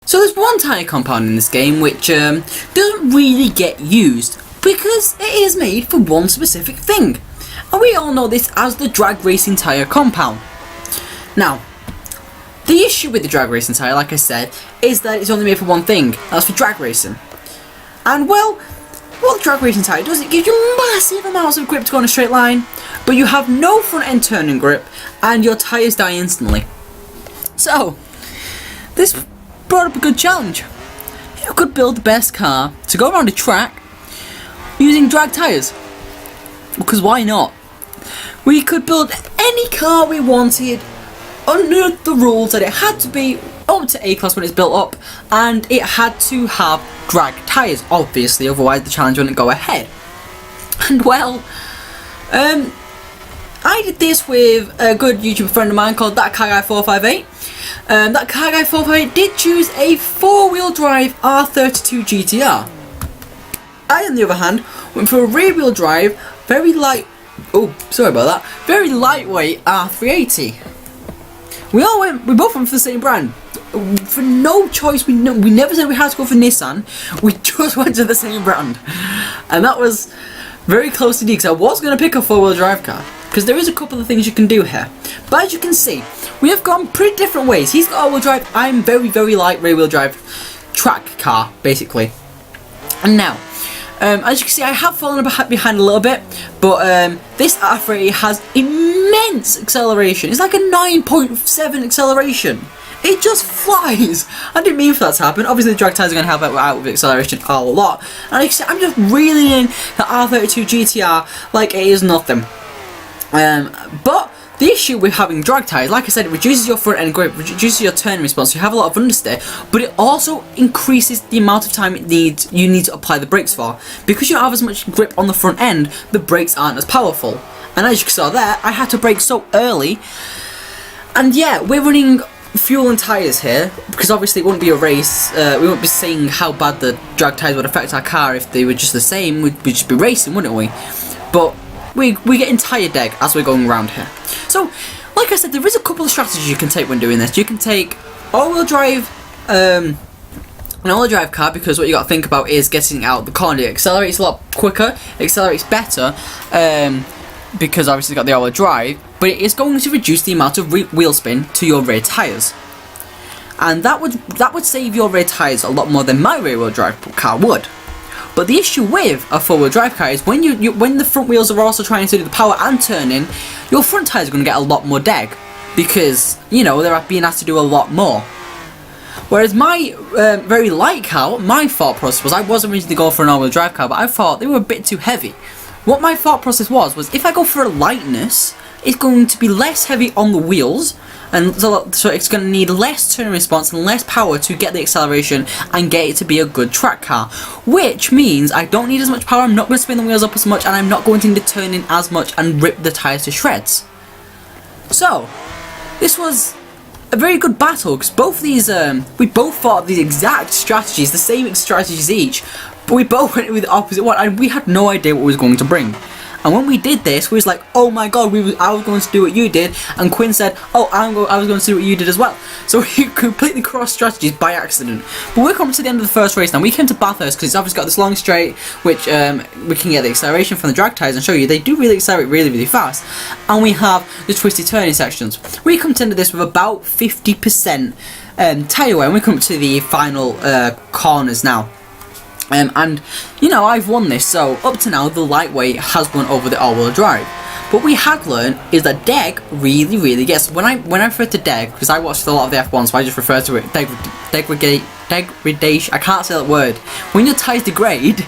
So there's one tyre compound in this game which doesn't really get used because it is made for one specific thing. And we all know this as the drag racing tyre compound. Now, the issue with the drag racing tyre, like I said, is that it's only made for one thing. That's for drag racing. And well, what the drag racing tyre does, it gives you massive amounts of grip to go in a straight line, but you have no front end turning grip and your tyres die instantly. So, this brought up a good challenge. You could build the best car to go around a track using drag tyres. Because why not? We could build any car we wanted under the rules that it had to be up to A class when it's built up, and it had to have drag tyres, obviously, otherwise the challenge wouldn't go ahead. And well, I did this with a good YouTube friend of mine called That Car Guy 458. That Car Guy 458 did choose a 4-wheel drive R32 GTR. I, on the other hand, went for a rear-wheel drive, very lightweight R380. We both went for the same brand. For no choice, we never said we had to go for Nissan. We just went to the same brand, and that was very close to D. Because I was going to pick a 4-wheel drive car, because there is a couple of things you can do here. But as you can see, we have gone pretty different ways. He's got all-wheel drive. I'm very light rear-wheel drive track car, basically. And now, as you can see, I have fallen behind a little bit, but this R380 has immense acceleration. It's like a 9.7 acceleration. It just flies. I didn't mean for that to happen. Obviously, the drag tyres are going to help out with acceleration a lot. And like I said, I'm just reeling in the R32 GTR like it is nothing. But the issue with having drag tyres, like I said, it reduces your front end grip, reduces your turn response, so you have a lot of understeer, but it also increases the amount of time you need to apply the brakes for. Because you don't have as much grip on the front end, the brakes aren't as powerful. And as you saw there, I had to brake so early. And yeah, we're running fuel and tyres here, because obviously it wouldn't be a race. We wouldn't be seeing how bad the drag tyres would affect our car if they were just the same. We'd just be racing, wouldn't we? But we're getting tyre deg as we're going around here. So, like I said, there is a couple of strategies you can take when doing this. You can take all-wheel drive, an all-wheel drive car, because what you got to think about is getting out the corner. It accelerates a lot quicker, it accelerates better, because obviously it's got the all-wheel drive, but it is going to reduce the amount of wheel spin to your rear tyres. And that would save your rear tyres a lot more than my rear-wheel drive car would. But the issue with a 4-wheel drive car is when when the front wheels are also trying to do the power and turning, your front tyres are going to get a lot more deg, because, you know, they're being asked to do a lot more. Whereas my very light car, my thought process was, I wasn't ready to go for an all-wheel drive car, but I thought they were a bit too heavy. What my thought process was if I go for a lightness, it's going to be less heavy on the wheels, and so it's going to need less turn response and less power to get the acceleration and get it to be a good track car. Which means I don't need as much power, I'm not going to spin the wheels up as much, and I'm not going to need to turn in as much and rip the tyres to shreds. So, this was a very good battle, because both these, we both thought of these exact strategies, the same strategies each, but we both went with the opposite one, and we had no idea what it was going to bring. And when we did this, we was like, oh my god, I was going to do what you did, and Quinn said, oh, I was going to do what you did as well. So we completely crossed strategies by accident. But we're coming to the end of the first race now. We came to Bathurst because it's obviously got this long straight, which we can get the acceleration from the drag tyres and show you. They do really accelerate really fast. And we have the twisty turning sections. We come to the end of this with about 50% tyre wear, and we come to the final corners now. And, you know, I've won this, so up to now the lightweight has won over the all-wheel drive. But what we had learned is that deg really gets, when I refer to deg, because I watched a lot of the F1, so I just refer to it, degradation, I can't say that word. When your tyres degrade,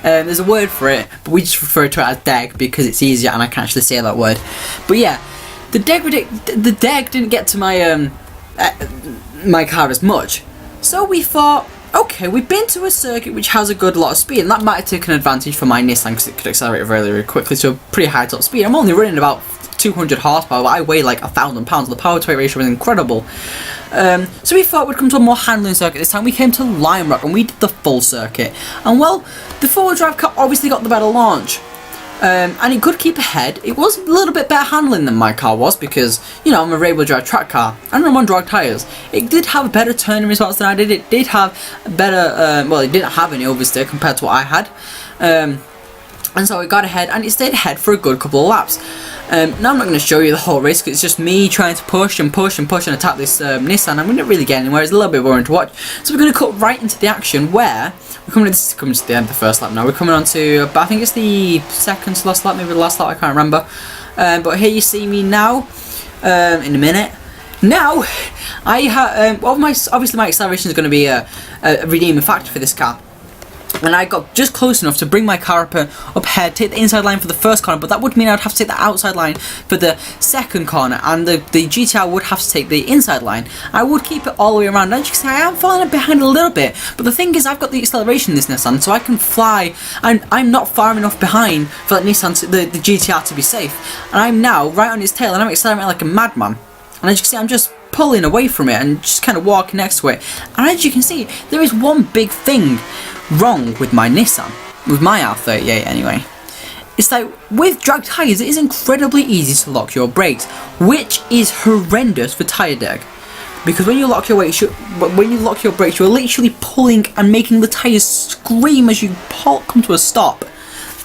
there's a word for it, but we just refer to it as deg because it's easier and I can actually say that word. But yeah, the deg didn't get to my, my car as much. So we thought, okay, we've been to a circuit which has a good lot of speed, and that might have taken advantage for my Nissan because it could accelerate very quickly to a pretty high top speed. I'm only running about 200 horsepower, but I weigh like 1,000 pounds. The power to weight ratio was incredible. So we thought we'd come to a more handling circuit this time. We came to Lime Rock and we did the full circuit. And well, the 4-wheel drive car obviously got the better launch. And it could keep ahead. It was a little bit better handling than my car was because, you know, I'm a rear-wheel drive track car and I'm on drag tyres. It did have a better turning response than I did. It did have a better, well, it didn't have any oversteer compared to what I had. And so it got ahead and it stayed ahead for a good couple of laps. Now I'm not going to show you the whole race because it's just me trying to push and push and push and attack this Nissan, and we didn't really get anywhere. It's a little bit boring to watch. So we're going to cut right into the action where this is coming to the end of the first lap now. We're coming on to, I think it's the second to last lap, maybe the last lap, I can't remember. But here you see me now, in a minute. Now, I have, well, obviously my acceleration is going to be a redeeming factor for this car. And I got just close enough to bring my car up ahead, take the inside line for the first corner, but that would mean I'd have to take the outside line for the second corner, and the GTR would have to take the inside line. I would keep it all the way around. As you can see, I am falling behind a little bit, but the thing is, I've got the acceleration in this Nissan, so I can fly, and I'm not far enough behind for that Nissan, the GTR to be safe. And I'm now right on its tail, and I'm accelerating like a madman. And as you can see, I'm just pulling away from it and just kind of walking next to it. And as you can see, there is one big thing wrong with my Nissan, with my R38 anyway. It's like with drag tyres, it is incredibly easy to lock your brakes, which is horrendous for tyre deg. Because when you lock your brakes, you're literally pulling and making the tyres scream as you come to a stop.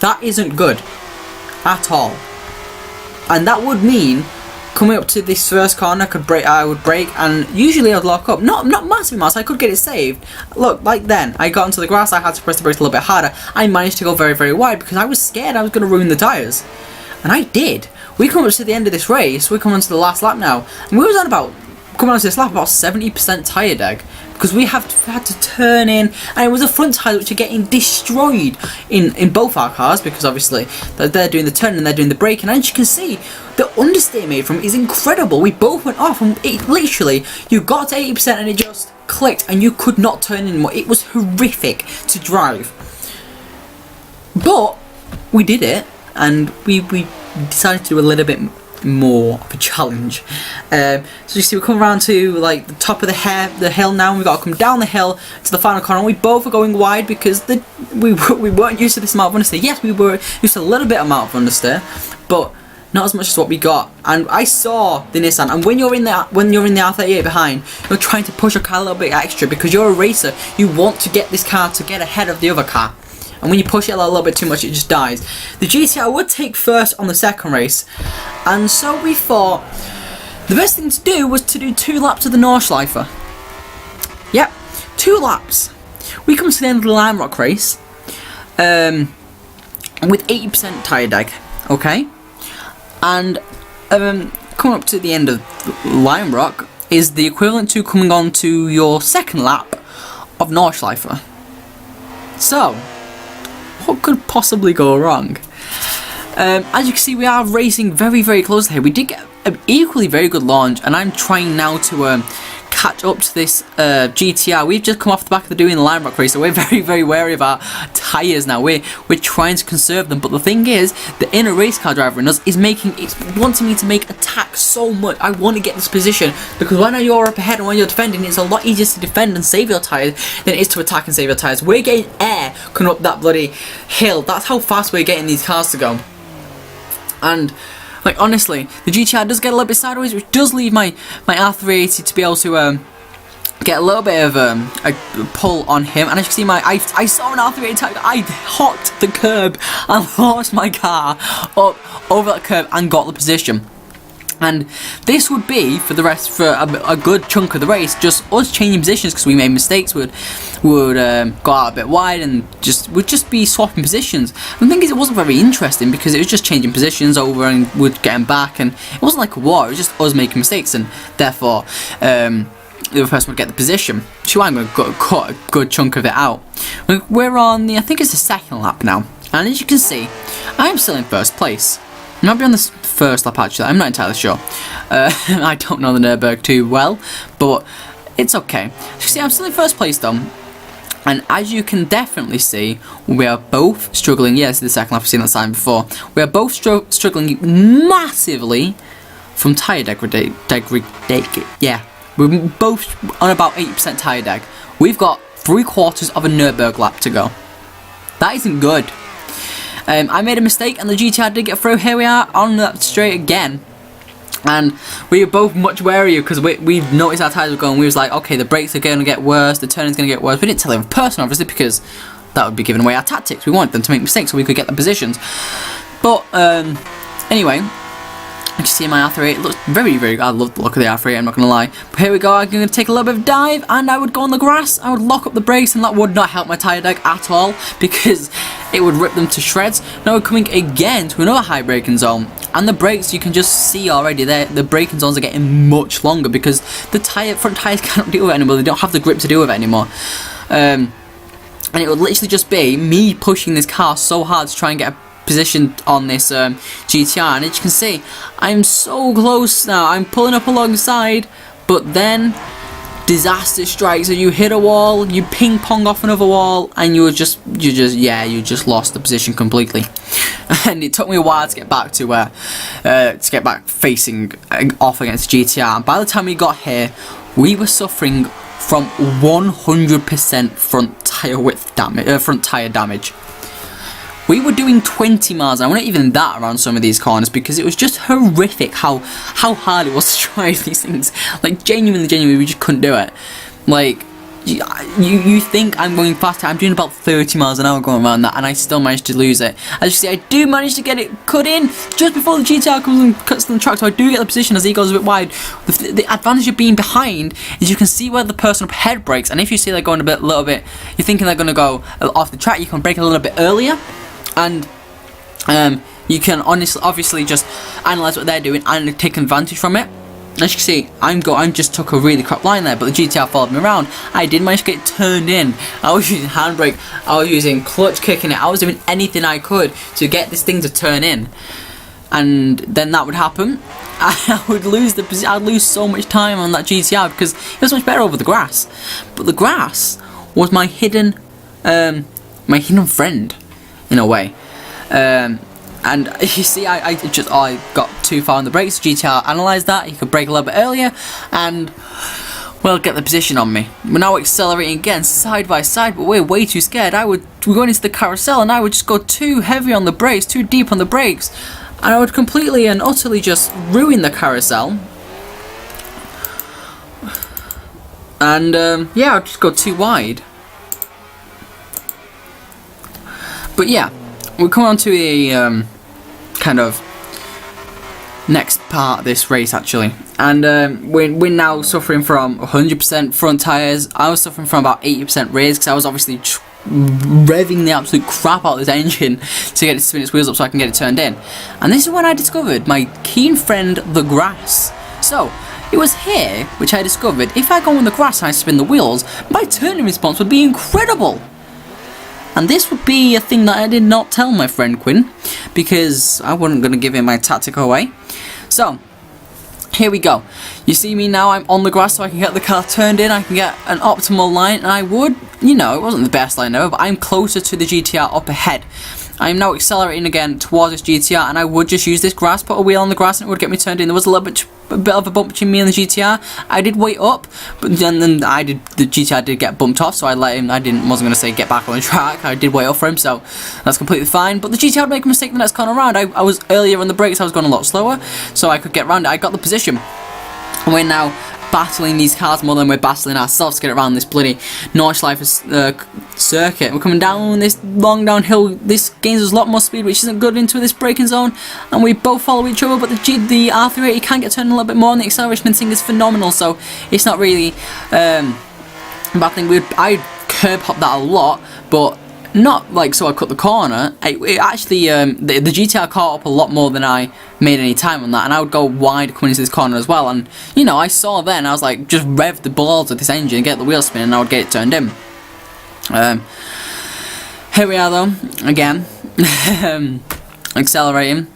That isn't good at all. And that would mean coming up to this first corner, I would brake, and usually I'd lock up. Not massively much, I could get it saved. Look, like then, I got into the grass, I had to press the brakes a little bit harder. I managed to go very, very wide because I was scared I was going to ruin the tyres. And I did. We come up to the end of this race, we're coming on to the last lap now, and we was on about, coming on to this lap, about 70% tyre deg. Because we had to turn in, and it was the front tyres which are getting destroyed in both our cars, because obviously they're doing the turn and they're doing the brake, and as you can see, the understeer made from it is incredible. We both went off, and it literally, you got to 80% and it just clicked, and you could not turn in more. It was horrific to drive. But we did it, and we decided to do a little bit more of a challenge. So you see, we come around to like the top of the hill now, and we've got to come down the hill to the final corner. We both are going wide because we weren't used to this amount of understeer. Yes, we were used to a little bit amount of understeer, but not as much as what we got. And I saw the Nissan, and when you're in the R38 behind, you're trying to push your car a little bit extra because you're a racer. You want to get this car to get ahead of the other car. And when you push it a little bit too much, it just dies. The GTR would take first on the second race, and so we thought the best thing to do was to do 2 laps of the Nordschleife. Yep, 2 laps. We come to the end of the Lime Rock race with 80% tyre deg, okay? And coming up to the end of Lime Rock is the equivalent to coming on to your second lap of Nordschleife. So, what could possibly go wrong? As you can see, we are racing very, very close here. We did get an equally very good launch, and I'm trying now to catch up to this GTR. We've just come off the back of doing the Lime Rock race, so we're very, very wary of our tyres now. We're trying to conserve them, but the thing is, the inner race car driver in us is wanting me to make attack so much. I want to get this position, because when you're up ahead and when you're defending, it's a lot easier to defend and save your tyres than it is to attack and save your tyres. We're getting air coming up that bloody hill. That's how fast we're getting these cars to go. And like, honestly, the GTR does get a little bit sideways, which does leave my R380 to be able to get a little bit of a pull on him. And as you can see, I saw an R380 attack. I hopped the curb and launched my car up over that curb and got the position. And this would be for a good chunk of the race, just us changing positions because we made mistakes. We would go out a bit wide and would just be swapping positions. And the thing is, it wasn't very interesting because it was just changing positions over and would get them back, and it wasn't like a war. It was just us making mistakes, and therefore the other person would get the position. So I'm going to cut a good chunk of it out. We're on I think it's the second lap now, and as you can see, I am still in first place. I might be on the first lap actually, I'm not entirely sure. I don't know the Nürburgring too well, but it's okay. You see, I'm still in first place though, and as you can definitely see, we are both struggling. Yes, this is the second lap, I've seen that sign before. We are both struggling massively from tyre degradation. Yeah, we're both on about 80% tyre deg. We've got 3/4 of a Nürburgring lap to go. That isn't good. I made a mistake and the GTR did get through. Here we are on that straight again. And we were both much wary because we noticed our tyres were going. We was like, okay, the brakes are going to get worse, the turning's going to get worse. We didn't tell the other person, obviously, because that would be giving away our tactics. We wanted them to make mistakes so we could get the positions. But anyway, you see my R38, it looks very, very good. I love the look of the R38, I'm not going to lie. But here we go, I'm going to take a little bit of dive, and I would go on the grass, I would lock up the brakes, and that would not help my tyre deck at all, because it would rip them to shreds. Now we're coming again to another high braking zone, and the brakes, you can just see already there, the braking zones are getting much longer, because the front tyres cannot deal with it anymore, they don't have the grip to deal with it anymore. And it would literally just be me pushing this car so hard to try and get a position on this GTR, and as you can see, I'm so close now. I'm pulling up alongside, but then disaster strikes, and you hit a wall, you ping pong off another wall, and you just lost the position completely. And it took me a while to get back facing off against GTR. And by the time we got here, we were suffering from 100% front tire damage. We were doing 20 miles an hour, not even that around some of these corners, because it was just horrific how hard it was to drive these things. Like, genuinely, we just couldn't do it. Like, you think I'm going faster, I'm doing about 30 miles an hour going around that, and I still managed to lose it. As you see, I do manage to get it cut in just before the GTR comes and cuts on the track, so I do get the position as he goes a bit wide. The advantage of being behind is you can see where the person up ahead brakes, and if you see they're going a little bit, you're thinking they're going to go off the track, you can brake a little bit earlier. And you can obviously just analyze what they're doing and take advantage from it. As you can see, I just took a really crap line there, but the GTR followed me around. I did manage to get turned in. I was using handbrake, I was using clutch kicking it, I was doing anything I could to get this thing to turn in. And then that would happen. I would lose the position. I'd lose so much time on that GTR because it was much better over the grass. But the grass was my hidden friend, in a way. And you see, I got too far on the brakes. GTR analysed that, he could brake a little bit earlier and, well, get the position on me. We're now accelerating again, side by side, but we're way too scared. We're going into the carousel and I would just go too heavy on the brakes, too deep on the brakes, and I would completely and utterly just ruin the carousel. And, yeah, I'd just go too wide. But yeah, we'll come on to a kind of next part of this race actually, and we're now suffering from 100% front tyres. I was suffering from about 80% rears because I was obviously revving the absolute crap out of this engine to get it to spin its wheels up so I can get it turned in. And this is when I discovered my keen friend the grass. So it was here which I discovered if I go on the grass and I spin the wheels, my turning response would be incredible. And this would be a thing that I did not tell my friend Quinn, because I wasn't going to give him my tactic away. So, here we go. You see me now, I'm on the grass so I can get the car turned in, I can get an optimal line, and I would, you know, it wasn't the best line ever, but I'm closer to the GTR up ahead. I am now accelerating again towards this GTR, and I would just use this grass, put a wheel on the grass, and it would get me turned in. There was a bit of a bump between me and the GTR. I did wait up, but then the GTR did get bumped off, so I let him. Wasn't going to say get back on the track. I did wait up for him, so that's completely fine. But the GTR would make a mistake the next corner around. I was earlier on the brakes, I was going a lot slower, so I could get around it. I got the position. And we're now battling these cars more than we're battling ourselves to get around this bloody Nordschleife circuit. We're coming down this long downhill. This gains us a lot more speed, which isn't good into this braking zone, and we both follow each other, but the R38 can get turned a little bit more, and the acceleration thing is phenomenal, so it's not really a bad thing. I curb hop that a lot, but not like so I cut the corner. It actually the GTR caught up a lot more than I made any time on that, and I would go wide coming into this corner as well. And you know, I saw then, I was like, just rev the balls of this engine, get the wheel spinning, and I would get it turned in. Here we are though, again, accelerating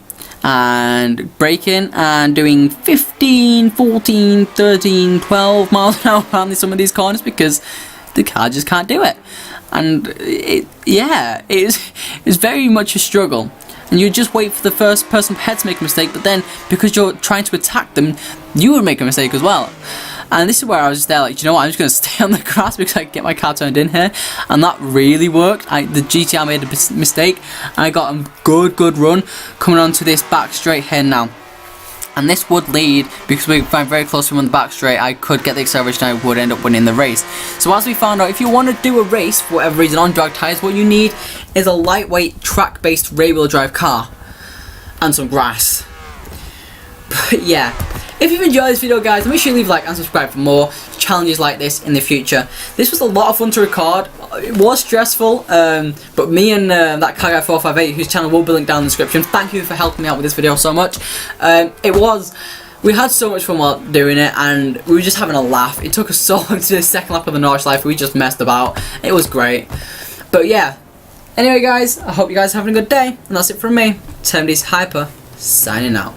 and braking and doing 15, 14, 13, 12 miles an hour around some of these corners because the car just can't do it. And it's very much a struggle. And you just wait for the first person ahead to make a mistake, but then because you're trying to attack them, you would make a mistake as well. And this is where I was just there like, do you know what, I'm just going to stay on the grass because I can get my car turned in here. And that really worked. The GTR made a mistake. And I got a good run coming onto this back straight here now. And this would lead, because we find very close to on the back straight, I could get the acceleration, I would end up winning the race. So as we found out, if you want to do a race for whatever reason on drag tyres, what you need is a lightweight track-based rear-wheel drive car and some grass. But yeah, if you've enjoyed this video guys, make sure you leave a like and subscribe for more challenges like this in the future. This was a lot of fun to record. It was stressful, but me and that Car Guy 458, whose channel will be linked down in the description, thank you for helping me out with this video so much. We had so much fun while doing it, and we were just having a laugh. It took us so long to do the second lap of the Norwich Life. We just messed about. It was great. But yeah, anyway guys, I hope you guys are having a good day, and that's it from me, Hyper, signing out.